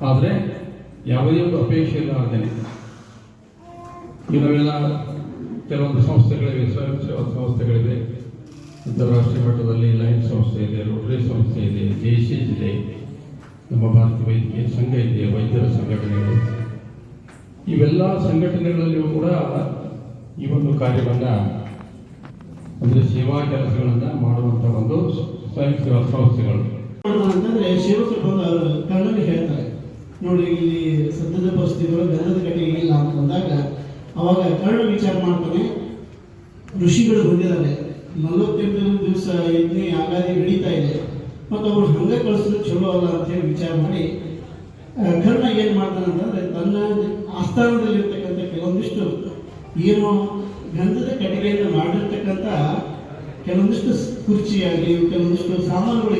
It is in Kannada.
ಆದರೆ ಯಾವುದೇ ಒಂದು ಅಪೇಕ್ಷೆ ಇರಲಾರ್ದೇನೆ ನಾವೆಲ್ಲ ಕೆಲವೊಂದು ಸಂಸ್ಥೆಗಳಿವೆ, ಸ್ವಯಂ ಸೇವಾ ಸಂಸ್ಥೆಗಳಿವೆ, ಅಂತಾರಾಷ್ಟ್ರೀಯ ಮಟ್ಟದಲ್ಲಿ ಲೈನ್ ಸಂಸ್ಥೆ ಇದೆ, ರೋಟರಿ ಸಂಸ್ಥೆ ಇದೆ, JCS ಇದೆ, ನಮ್ಮ ಭಾರತೀಯ ವೈದ್ಯಕೀಯ ಸಂಘ ಇದೆ, ವೈದ್ಯರ ಸಂಘಟನೆಗಳು, ಇವೆಲ್ಲ ಸಂಘಟನೆಗಳಲ್ಲಿಯೂ ಕೂಡ ಈ ಒಂದು ಕಾರ್ಯವನ್ನು ಅಂದರೆ ಸೇವಾ ಕೆಲಸಗಳನ್ನು ಮಾಡುವಂಥ ಒಂದು ಸ್ವಯಂ ಸೇವಾ ಸಂಸ್ಥೆಗಳು. ಅಂತಂದ್ರೆ ಸೇವಕರು ಬಂದು ಅವರು ಕಣ್ಣಲ್ಲಿ ಹೇಳ್ತಾರೆ, ನೋಡಿ ಇಲ್ಲಿ ಸದ್ಯದ ಪರಿಸ್ಥಿತಿಗಳು ಗಂಧದ ಕಟ್ಟಿಗೆ ಇಲ್ಲ ಅಂತ ಬಂದಾಗ ಅವಾಗ ಕರ್ಣ ವಿಚಾರ ಮಾಡ್ತಾನೆ. ಋಷಿಗಳು ಬಂದಿದ್ದಾರೆ, 48 ದಿವಸ ಯಜ್ಞ ಆಗಾದಿ ನಡೀತಾ ಇದೆ, ಮತ್ತು ಅವ್ರು ಹಂಗೆ ಕಳಿಸಿದ್ರೆ ಚಲೋ ಅಲ್ಲ ಅಂತೇಳಿ ವಿಚಾರ ಮಾಡಿ ಕರ್ಣ ಏನು ಮಾಡ್ತಾನೆ ಅಂತಂದರೆ ತನ್ನ ಆಸ್ಥಾನದಲ್ಲಿರ್ತಕ್ಕಂಥ ಕೆಲವೊಂದಿಷ್ಟು ಏನು ಗಂಧದ ಕಟ್ಟಿಗೆಯಿಂದ ಮಾಡಿರ್ತಕ್ಕಂಥ ಕೆಲವೊಂದಿಷ್ಟು ಕುರ್ಚಿಯಾಗಲಿ ಕೆಲವೊಂದಿಷ್ಟು ಸಾಮಾನುಗಳು